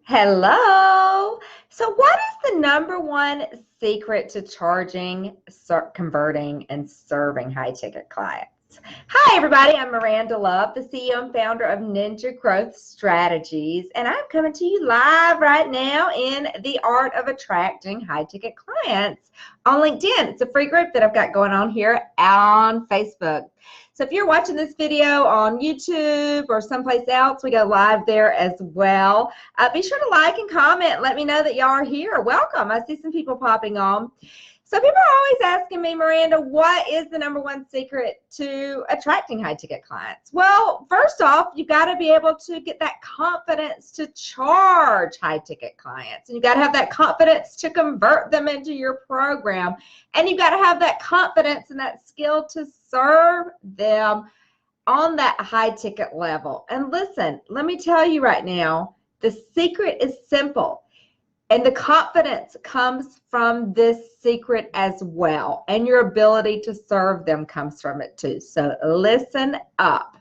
Hello. So, what is the number one secret to charging, converting, and serving high ticket clients? Hi, everybody. I'm Myranda Love, the CEO and founder of Ninja Growth Strategies, and I'm coming to you live right now in the art of attracting high ticket clients on LinkedIn. It's a free group that I've got going on here on Facebook. So if you're watching this video on YouTube or someplace else, we go live there as well. Be sure to like and comment. Let me know that y'all are here. Welcome. I see some people popping on. So people are always asking me, Myranda, what is the number one secret to attracting high ticket clients? Well, first off, you've got to be able to get that confidence to charge high ticket clients. And you've got to have that confidence to convert them into your program. And you've got to have that confidence and that skill to serve them on that high ticket level. And listen, let me tell you right now, the secret is simple. And the confidence comes from this secret as well. And your ability to serve them comes from it too. So listen up.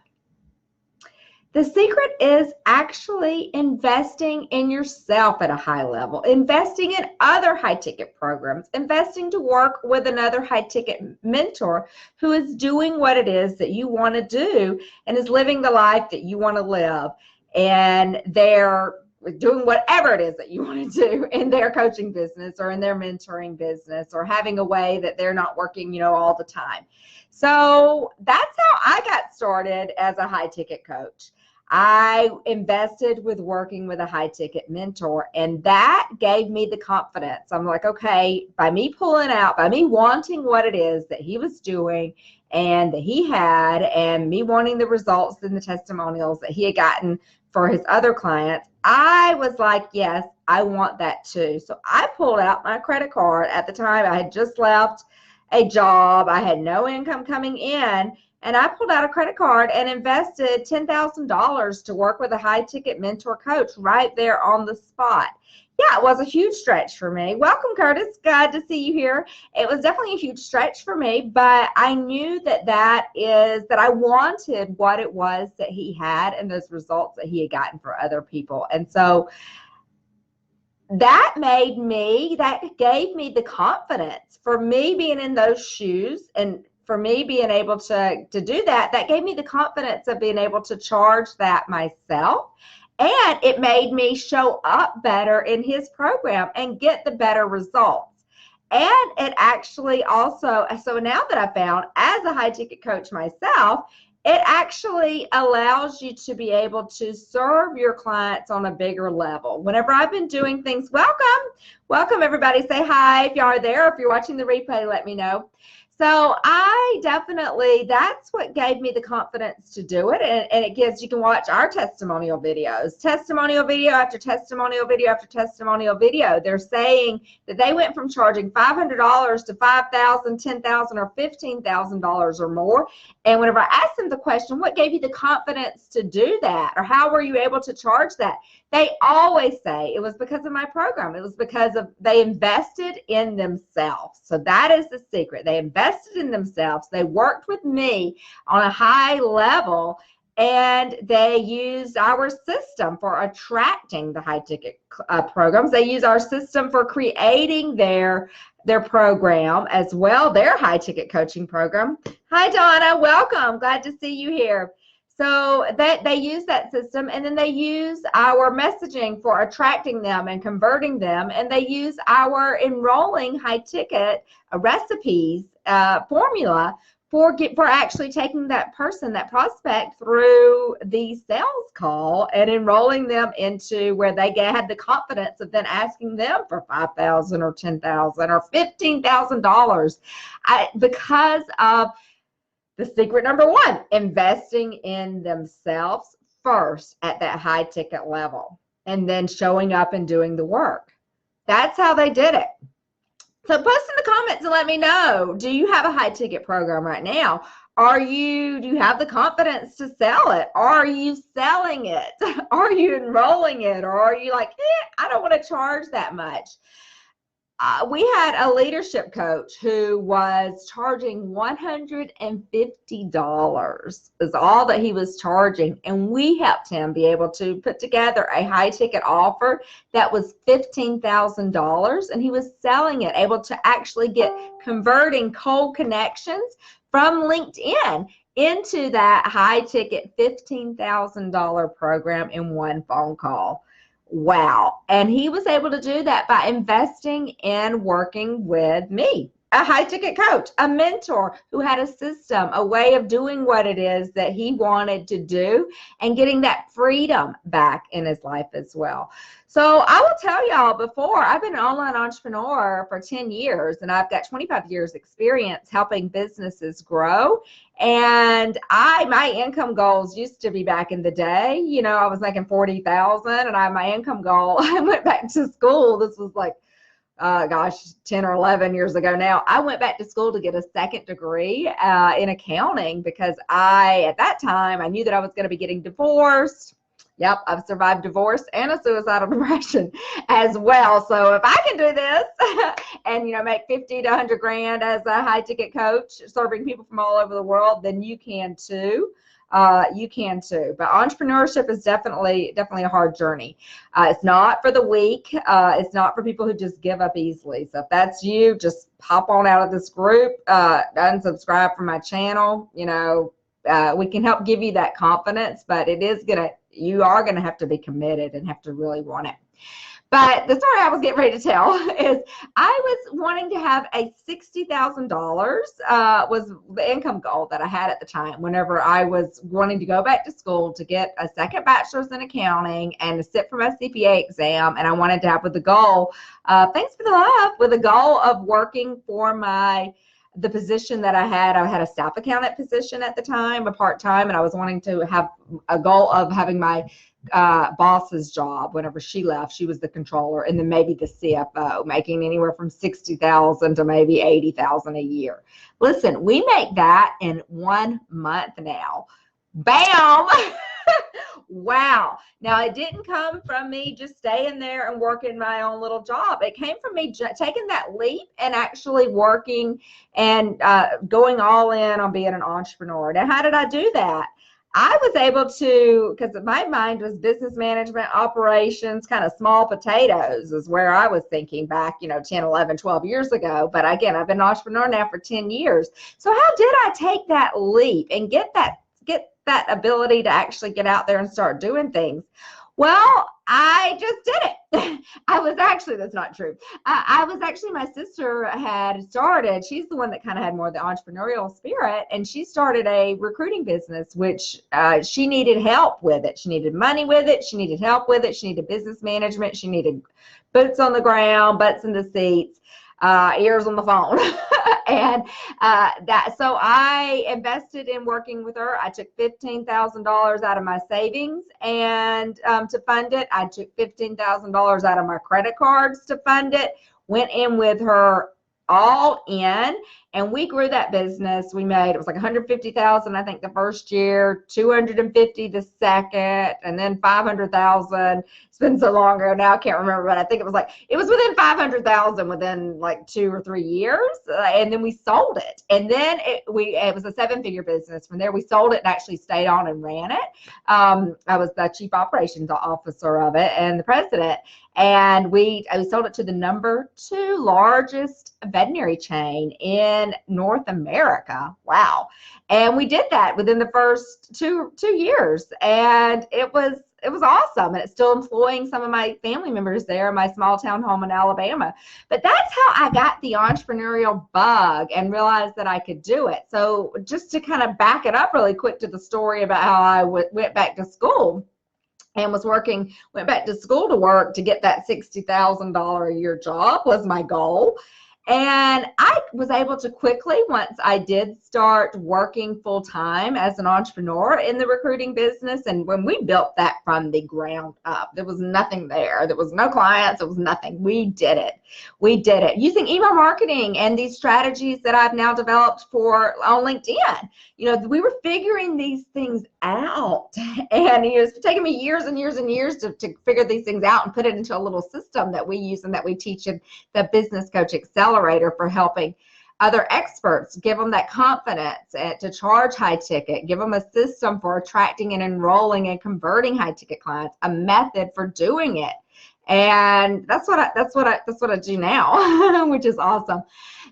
The secret is actually investing in yourself at a high level, investing in other high ticket programs, investing to work with another high ticket mentor who is doing what it is that you want to do and is living the life that you want to live. And they're doing whatever it is that you want to do in their coaching business or in their mentoring business or having a way that they're not working, all the time. So that's how I got started as a high ticket coach. I invested with working with a high ticket mentor, and that gave me the confidence. I'm like, okay, by me pulling out, by me wanting what it is that he was doing and that he had, and me wanting the results and the testimonials that he had gotten for his other clients, I was like, yes, I want that too. So I pulled out my credit card. At the time, I had just left a job. I had no income coming in. And I pulled out a credit card and invested $10,000 to work with a high ticket mentor coach right there on the spot. Yeah, it was a huge stretch for me. Welcome, Curtis. Glad to see you here. It was definitely a huge stretch for me, but I knew that I wanted what it was that he had and those results that he had gotten for other people. And so that gave me the confidence for me being in those shoes, and for me being able to do that gave me the confidence of being able to charge that myself. And it made me show up better in his program and get the better results. And it actually also, so now that I found as a high ticket coach myself, it actually allows you to be able to serve your clients on a bigger level. Whenever I've been doing things, welcome everybody. Say hi if you are there. If you're watching the replay, let me know. So that's what gave me the confidence to do it. And you can watch our testimonial videos, testimonial video after testimonial video after testimonial video. They're saying that they went from charging $500 to $5,000, $10,000, or $15,000 or more. And whenever I asked them the question, what gave you the confidence to do that? Or how were you able to charge that? They always say it was because of my program. It was because they invested in themselves. So that is the secret. They invested in themselves. They worked with me on a high level, and they used our system for attracting the high ticket programs. They use our system for creating their program as well, their high ticket coaching program. Hi, Donna. Welcome. Glad to see you here. So that they use that system, and then they use our messaging for attracting them and converting them, and they use our enrolling high ticket recipes formula for actually taking that prospect through the sales call and enrolling them into where they had the confidence of then asking them for $5,000 or $10,000 or $15,000 because of the secret number one, investing in themselves first at that high ticket level and then showing up and doing the work. That's how they did it. So post in the comments and let me know, do you have a high ticket program right now? Do you have the confidence to sell it? Are you selling it? Are you enrolling it? Or are you like, I don't want to charge that much? we had a leadership coach who was charging $150 is all that he was charging, and we helped him be able to put together a high ticket offer that was $15,000, and he was selling it, able to actually get converting cold connections from LinkedIn into that high ticket $15,000 program in one phone call. Wow. And he was able to do that by investing in working with me, a high ticket coach, a mentor who had a system, a way of doing what it is that he wanted to do, and getting that freedom back in his life as well. So I will tell y'all, before, I've been an online entrepreneur for 10 years, and I've got 25 years experience helping businesses grow. And my income goals used to be, back in the day, you know, I was making 40,000, and my income goal, I went back to school. This was like, 10 or 11 years ago now. I went back to school to get a second degree in accounting, because at that time, I knew that I was going to be getting divorced. Yep, I've survived divorce and a suicidal depression as well. So if I can do this and, make 50 to 100 grand as a high ticket coach serving people from all over the world, then you can too. You can too. But entrepreneurship is definitely a hard journey. It's not for the weak. It's not for people who just give up easily. So if that's you, just hop on out of this group, unsubscribe from my channel. We can help give you that confidence, but you are gonna have to be committed and have to really want it. But the story I was getting ready to tell is I was wanting to have a $60,000 was the income goal that I had at the time, whenever I was wanting to go back to school to get a second bachelor's in accounting and to sit for my CPA exam. And I wanted to have with the goal, thanks for the love, with the goal of working for the position that I had a staff accountant position at the time, a part-time, and I was wanting to have a goal of having my boss's job. Whenever she left, she was the controller, and then maybe the CFO, making anywhere from $60,000 to maybe $80,000 a year. Listen, we make that in 1 month now. Bam! Wow. Now, it didn't come from me just staying there and working my own little job. It came from me taking that leap and actually working and going all in on being an entrepreneur. Now, how did I do that? I was able to, because my mind was business management, operations, kind of small potatoes is where I was thinking back, 10, 11, 12 years ago. But again, I've been an entrepreneur now for 10 years. So how did I take that leap and get that ability to actually get out there and start doing things? Well, I just did it. That's not true. My sister had started, she's the one that kind of had more of the entrepreneurial spirit, and she started a recruiting business, which she needed help with it. She needed money with it. She needed help with it. She needed business management. She needed boots on the ground, butts in the seats, ears on the phone. And so I invested in working with her. I took $15,000 out of my savings and to fund it. I took $15,000 out of my credit cards to fund it, went in with her all in, and we grew that business. It was like 150,000, I think, the first year, 250 the second, and then 500,000. It's been so long ago now, I can't remember, but I think it was within 500,000 within like 2 or 3 years, and then we sold it. And then it was a 7-figure business. From there, we sold it and actually stayed on and ran it. I was the chief operations officer of it and the president. And we sold it to the number 2 largest veterinary chain in North America. Wow. And we did that within the first two years. And it was awesome. And it's still employing some of my family members there in my small town home in Alabama. But that's how I got the entrepreneurial bug and realized that I could do it. So just to kind of back it up really quick to the story about how I went back to school and went back to school to work to get that $60,000 a year job was my goal. And I was able to quickly, once I did start working full time as an entrepreneur in the recruiting business, and when we built that from the ground up, there was nothing there. There was no clients. There was nothing. We did it. We did it using email marketing and these strategies that I've now developed on LinkedIn. We were figuring these things out, and it's taken me years and years and years to figure these things out and put it into a little system that we use and that we teach in the Business Coach Accelerator for helping other experts, give them that confidence to charge high ticket, give them a system for attracting and enrolling and converting high ticket clients, a method for doing it. And that's what I do now, which is awesome.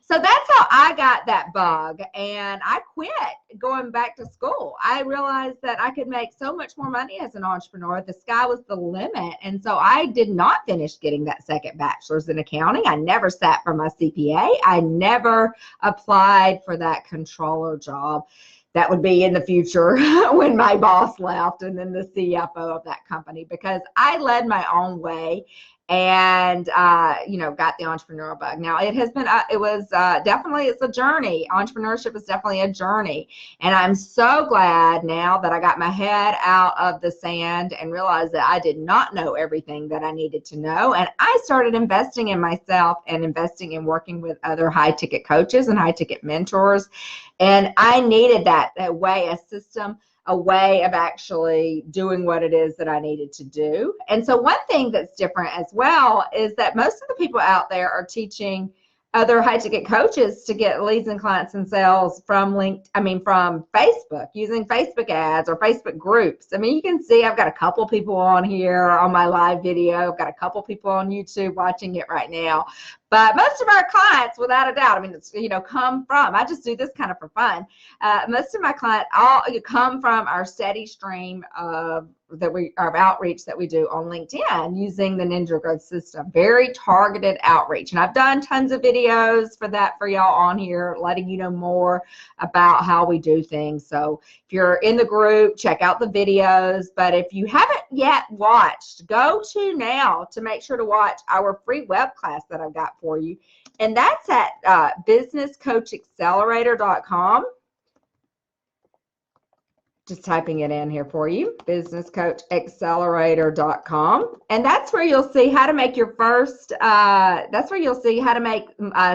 So that's how I got that bug, and I quit going back to school. I realized that I could make so much more money as an entrepreneur. The sky was the limit. And so I did not finish getting that second bachelor's in accounting. I never sat for my CPA. I never applied for that controller job. That would be in the future when my boss left and then the CFO of that company, because I led my own way and, got the entrepreneurial bug. Now it's a journey. Entrepreneurship is definitely a journey. And I'm so glad now that I got my head out of the sand and realized that I did not know everything that I needed to know. And I started investing in myself and investing in working with other high ticket coaches and high ticket mentors. And I needed that way, a system, a way of actually doing what it is that I needed to do. And so one thing that's different as well is that most of the people out there are teaching other high ticket coaches to get leads and clients and sales from Facebook, using Facebook ads or Facebook groups. I mean, you can see I've got a couple people on here on my live video. I've got a couple people on YouTube watching it right now. But most of our clients, without a doubt, it's, come from, I just do this kind of for fun. Most of my clients all come from our steady stream of outreach that we do on LinkedIn using the Ninja Growth System. Very targeted outreach. And I've done tons of videos for that for y'all on here, letting you know more about how we do things. So if you're in the group, check out the videos. But if you haven't yet watched, go to now to make sure to watch our free web class that I've got for you. And that's at businesscoachaccelerator.com. Just typing it in here for you, businesscoachaccelerator.com. And that's where you'll see how to make your first, that's where you'll see how to make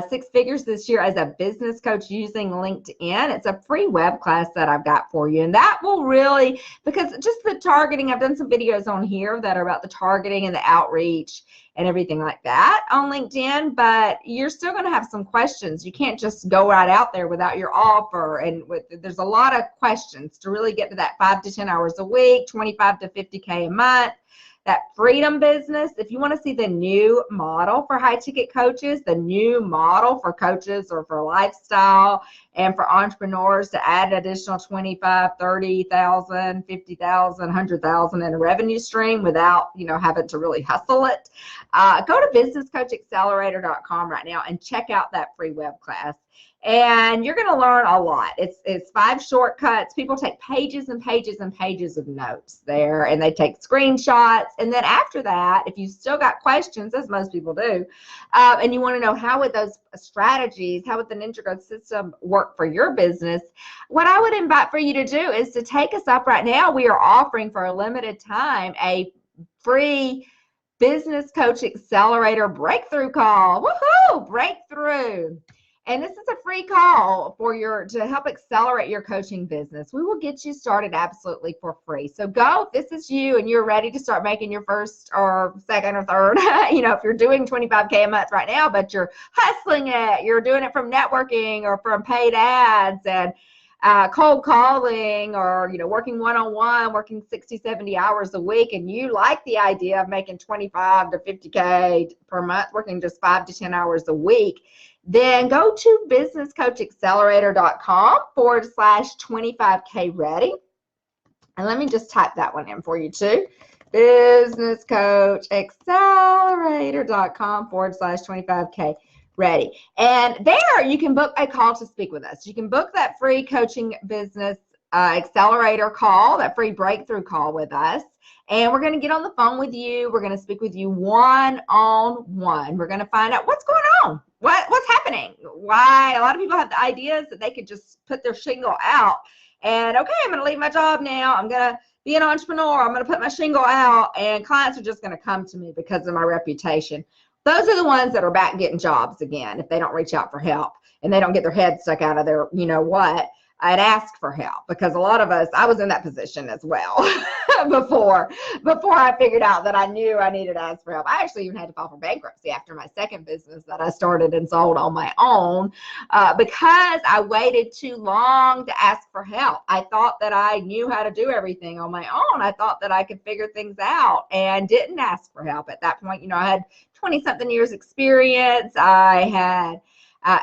6 figures this year as a business coach using LinkedIn. It's a free web class that I've got for you. And that will really, because just the targeting, I've done some videos on here that are about the targeting and the outreach and everything like that on LinkedIn, but you're still going to have some questions. You can't just go right out there without your offer. And there's a lot of questions to really get to that 5 to 10 hours a week, 25 to 50K a month. That freedom business, if you want to see the new model for high ticket coaches, the new model for coaches or for lifestyle and for entrepreneurs to add an additional 25, 30,000, 50,000, 100,000 in a revenue stream without, having to really hustle it, go to businesscoachaccelerator.com right now and check out that free web class. And you're going to learn a lot. It's 5 shortcuts. People take pages and pages and pages of notes there, and they take screenshots. And then after that, if you still got questions, as most people do, and you want to know how would those strategies, how would the Ninja Growth System work for your business, what I would invite for you to do is to take us up right now. We are offering for a limited time a free Business Coach Accelerator breakthrough call. Woohoo! Breakthrough. And this is a free call to help accelerate your coaching business. We will get you started absolutely for free. So go, if this is you and you're ready to start making your first or second or third, if you're doing 25K a month right now, but you're hustling it, you're doing it from networking or from paid ads and cold calling or, working one-on-one, working 60, 70 hours a week, and you like the idea of making 25 to 50K per month, working just 5 to 10 hours a week, then go to businesscoachaccelerator.com/25K ready. And let me just type that one in for you too. businesscoachaccelerator.com/25K ready. And there you can book a call to speak with us. You can book that free coaching business accelerator call, that free breakthrough call with us. And we're going to get on the phone with you. We're going to speak with you one-on-one. We're going to find out what's going on. what's happening? Why? A lot of people have the ideas that they could just put their shingle out and, okay, I'm going to leave my job now. I'm going to be an entrepreneur. I'm going to put my shingle out and clients are just going to come to me because of my reputation. Those are the ones that are back getting jobs again if they don't reach out for help and they don't get their head stuck out of their, you know what, I'd ask for help, because a lot of us, I was in that position as well before I figured out that I knew I needed to ask for help. I actually even had to file for bankruptcy after my second business that I started and sold on my own because I waited too long to ask for help. I thought that I knew how to do everything on my own. I thought that I could figure things out and didn't ask for help. At that point, you know, I had 20-something years experience. I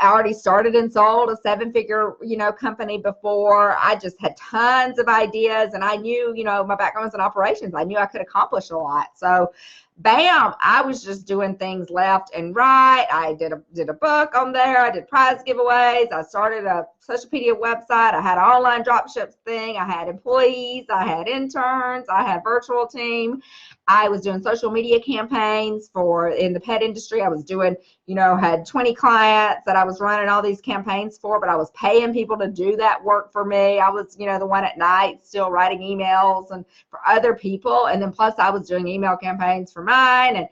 already started and sold a 7-figure, you know, company before. I just had tons of ideas and I knew, you know, my background was in operations. I knew I could accomplish a lot. So bam, I was just doing things left and right. I did a book on there. I did prize giveaways. I started a social media website. I had an online dropship thing. I had employees. I had interns. I had virtual team. I was doing social media campaigns in the pet industry. I was doing, you know, had 20 clients that I was running all these campaigns for, but I was paying people to do that work for me. I was, you know, the one at night still writing emails and for other people. And then plus I was doing email campaigns for mine. And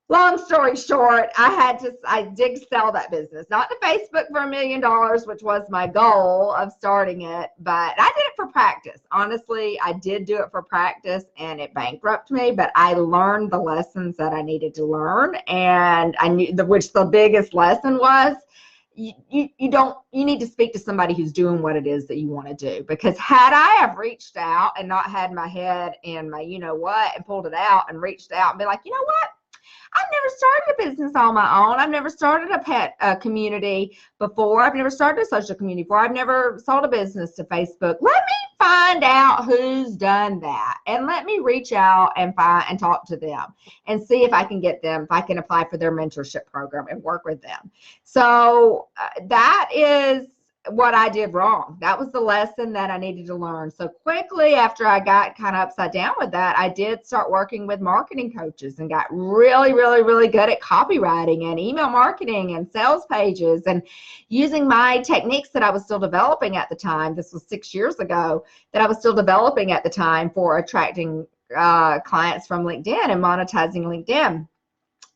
long story short, I did sell that business, not to Facebook for $1 million, which was my goal of starting it, but I did it for practice. Honestly, I did do it for practice and it bankrupted me, but I learned the lessons that I needed to learn. And I knew which the biggest lesson was, you need to speak to somebody who's doing what it is that you want to do. Because had I have reached out and not had my head in my, you know what, and pulled it out and reached out and be like, you know what? I've never started a business on my own. I've never started a pet community before. I've never started a social community before. I've never sold a business to Facebook. Let me find out who's done that, and let me reach out and talk to them and see if I can get them, if I can apply for their mentorship program and work with them. So that is what I did wrong. That was the lesson that I needed to learn. So quickly after I got kind of upside down with that, I did start working with marketing coaches and got really, really, really good at copywriting and email marketing and sales pages and using my techniques that I was still developing at the time. This was 6 years ago that I was still developing at the time for attracting clients from LinkedIn and monetizing LinkedIn.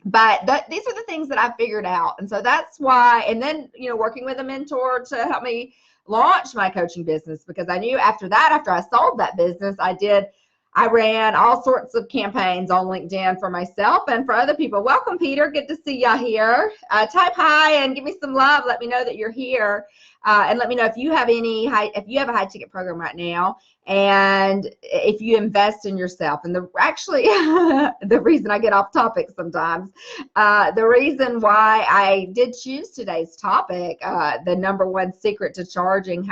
But these are the things that I figured out. And so that's why, and then, you know, working with a mentor to help me launch my coaching business, because I knew after I sold that business, I ran all sorts of campaigns on LinkedIn for myself and for other people. Welcome, Peter. Good to see you here. Type hi and give me some love. Let me know that you're here. And let me know if you have if you have a high ticket program right now, and if you invest in yourself. And the reason I get off topic sometimes, the reason why I did choose today's topic, the #1 secret to charging,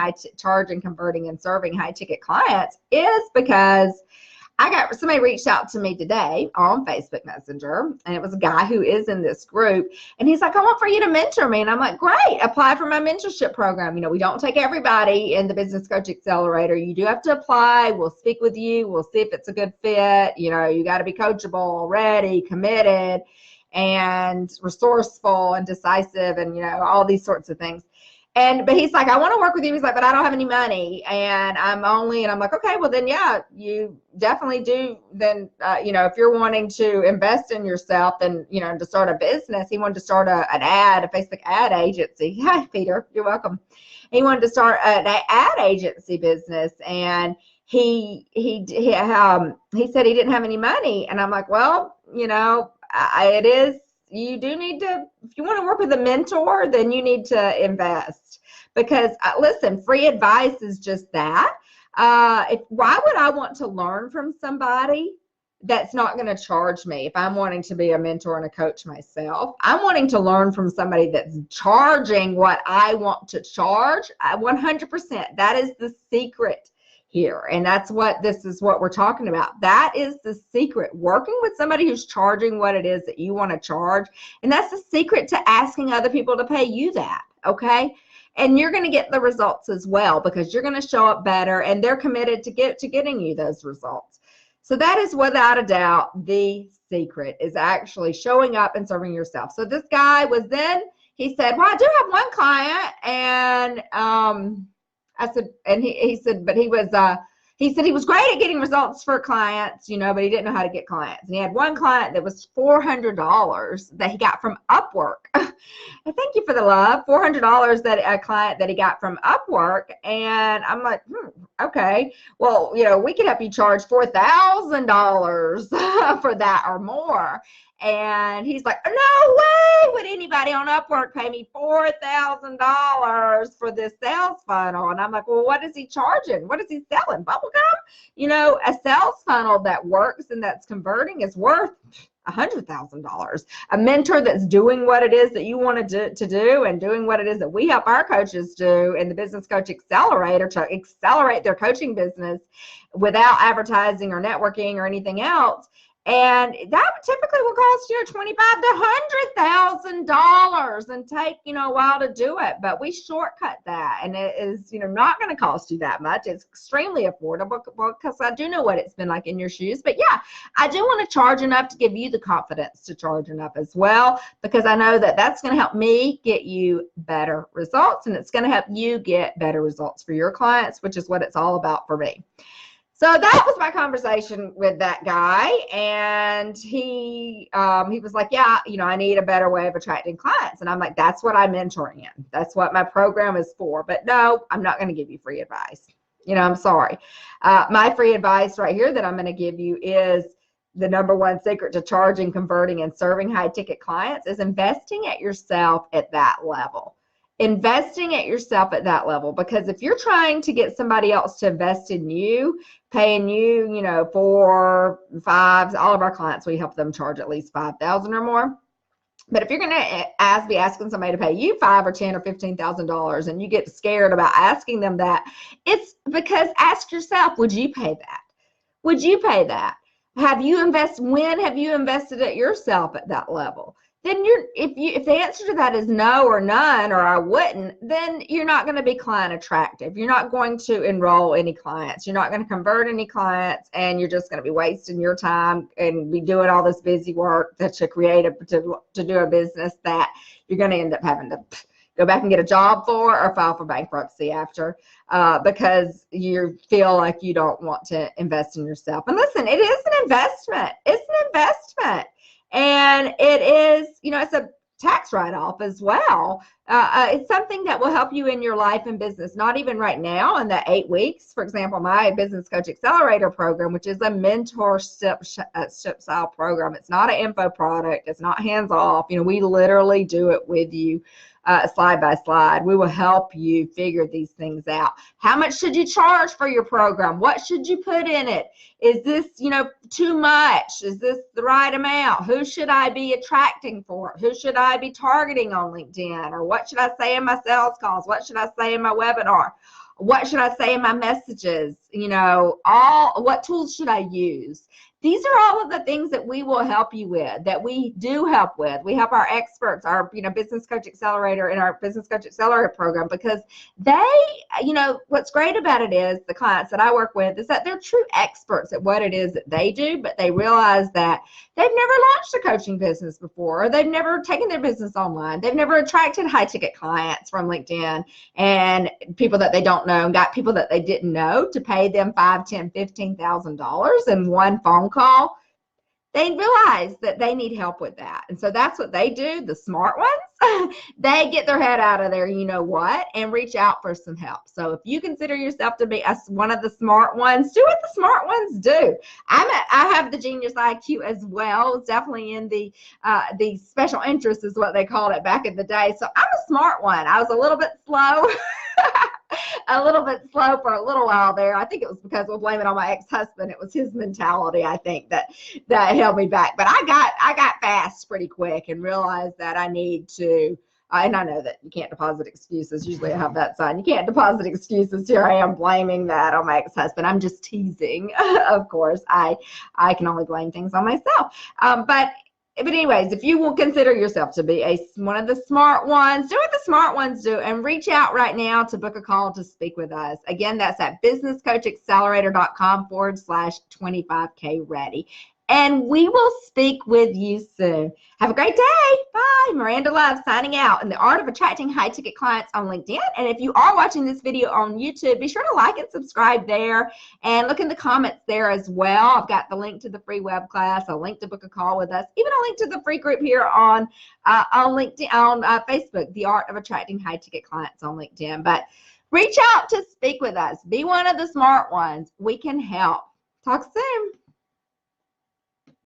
converting, and serving high ticket clients, is because somebody reached out to me today on Facebook Messenger, and it was a guy who is in this group, and he's like, I want for you to mentor me. And I'm like, great, apply for my mentorship program. You know, we don't take everybody in the Business Coach Accelerator. You do have to apply. We'll speak with you. We'll see if it's a good fit. You know, you got to be coachable, ready, committed, and resourceful and decisive, and, you know, all these sorts of things. But he's like, I want to work with you. He's like, but I don't have any money, and I'm like, okay, well then, yeah, you definitely do. Then, you know, if you're wanting to invest in yourself and, you know, to start a business, he wanted to start a Facebook ad agency. Hi, Peter, you're welcome. He wanted to start an ad agency business, and he said he didn't have any money. And I'm like, well, you know, you do need to, if you want to work with a mentor, then you need to invest, because listen, free advice is just that. Why would I want to learn from somebody that's not going to charge me if I'm wanting to be a mentor and a coach myself? I'm wanting to learn from somebody that's charging what I want to charge. 100%. That is the secret here. And this is what we're talking about. That is the secret. Working with somebody who's charging what it is that you want to charge. And that's the secret to asking other people to pay you that. Okay. And you're going to get the results as well, because you're going to show up better, and they're committed to getting you those results. So that is without a doubt the secret, is actually showing up and serving yourself. So this guy was then, he said, well, I do have one client. And I said, and he said, but he said he was great at getting results for clients, but he didn't know how to get clients. And he had one client that was $400 that he got from Upwork. And thank you for the love. $400 that a client that he got from Upwork. And I'm like, okay, well, we could help you charge $4,000 for that or more. And he's like, no way would anybody on Upwork pay me $4,000 for this sales funnel. And I'm like, well, what is he charging? What is he selling? Bubblegum? A sales funnel that works and that's converting is worth $100,000. A mentor that's doing what it is that you want to do and doing what it is that we help our coaches do in the Business Coach Accelerator to accelerate their coaching business without advertising or networking or anything else. And that typically will cost you $25,000 to $100,000 and take, a while to do it. But we shortcut that, and it is, not going to cost you that much. It's extremely affordable because I do know what it's been like in your shoes. But yeah, I do want to charge enough to give you the confidence to charge enough as well, because I know that that's going to help me get you better results, and it's going to help you get better results for your clients, which is what it's all about for me. So that was my conversation with that guy, and he was like, yeah, I need a better way of attracting clients. And I'm like, that's what I mentor in. That's what my program is for. But no, I'm not going to give you free advice. I'm sorry. My free advice right here that I'm going to give you is the number one secret to charging, converting, and serving high-ticket clients is investing at yourself at that level. Investing at yourself at that level, because if you're trying to get somebody else to invest in you, paying you, $4, $5, all of our clients, we help them charge at least $5,000 or more. But if you're going to be asking somebody to pay you $5,000 or $10,000 or $15,000 and you get scared about asking them that, it's because ask yourself, would you pay that? Would you pay that? When have you invested at yourself at that level? Then if the answer to that is no or none or I wouldn't, then you're not going to be client attractive. You're not going to enroll any clients. You're not going to convert any clients, and you're just going to be wasting your time and be doing all this busy work to do a business that you're going to end up having to go back and get a job for or file for bankruptcy after because you feel like you don't want to invest in yourself. And listen, it is an investment. It's an investment. And it is, it's a tax write-off as well. It's something that will help you in your life and business, not even right now in the 8 weeks. For example, my Business Coach Accelerator program, which is a mentorship style program. It's not an info product. It's not hands-off. We literally do it with you. Slide by slide. We will help you figure these things out. How much should you charge for your program? What should you put in it? Is this, too much? Is this the right amount? Who should I be attracting for? Who should I be targeting on LinkedIn? Or what should I say in my sales calls? What should I say in my webinar? What should I say in my messages? What tools should I use? These are all of the things that we will help you with, that we do help with. We help our experts, our Business Coach Accelerator and our Business Coach Accelerator program, because they, what's great about it is the clients that I work with is that they're true experts at what it is that they do, but they realize that they've never launched a coaching business before, or they've never taken their business online. They've never attracted high-ticket clients from LinkedIn and people that they don't know and got people that they didn't know to pay them $5,000, $10,000, $15,000 in one phone call. They realize that they need help with that. And so that's what they do, the smart ones. They get their head out of there, and reach out for some help. So if you consider yourself to be one of the smart ones, do what the smart ones do. I have the genius IQ as well. It's definitely in the special interest is what they called it back in the day. So I'm a smart one. I was a little bit slow. For a little while there. I think it was because we'll blame it on my ex-husband. It was his mentality, I think, that held me back. But I got fast pretty quick and realized that I need to, and I know that you can't deposit excuses. Usually I have that sign. You can't deposit excuses. Here I am blaming that on my ex-husband. I'm just teasing. Of course, I can only blame things on myself. But anyways, if you will consider yourself to be one of the smart ones, do what the smart ones do and reach out right now to book a call to speak with us. Again, that's at businesscoachaccelerator.com/25K ready. and we will speak with you soon. Have a great day. Bye. Myranda Love signing out in the art of attracting high-ticket clients on LinkedIn. And if you are watching this video on YouTube, be sure to like and subscribe there and look in the comments there as well. I've got the link to the free web class, a link to book a call with us, even a link to the free group here on LinkedIn, on Facebook, the art of attracting high-ticket clients on LinkedIn. But reach out to speak with us. Be one of the smart ones. We can help. Talk soon.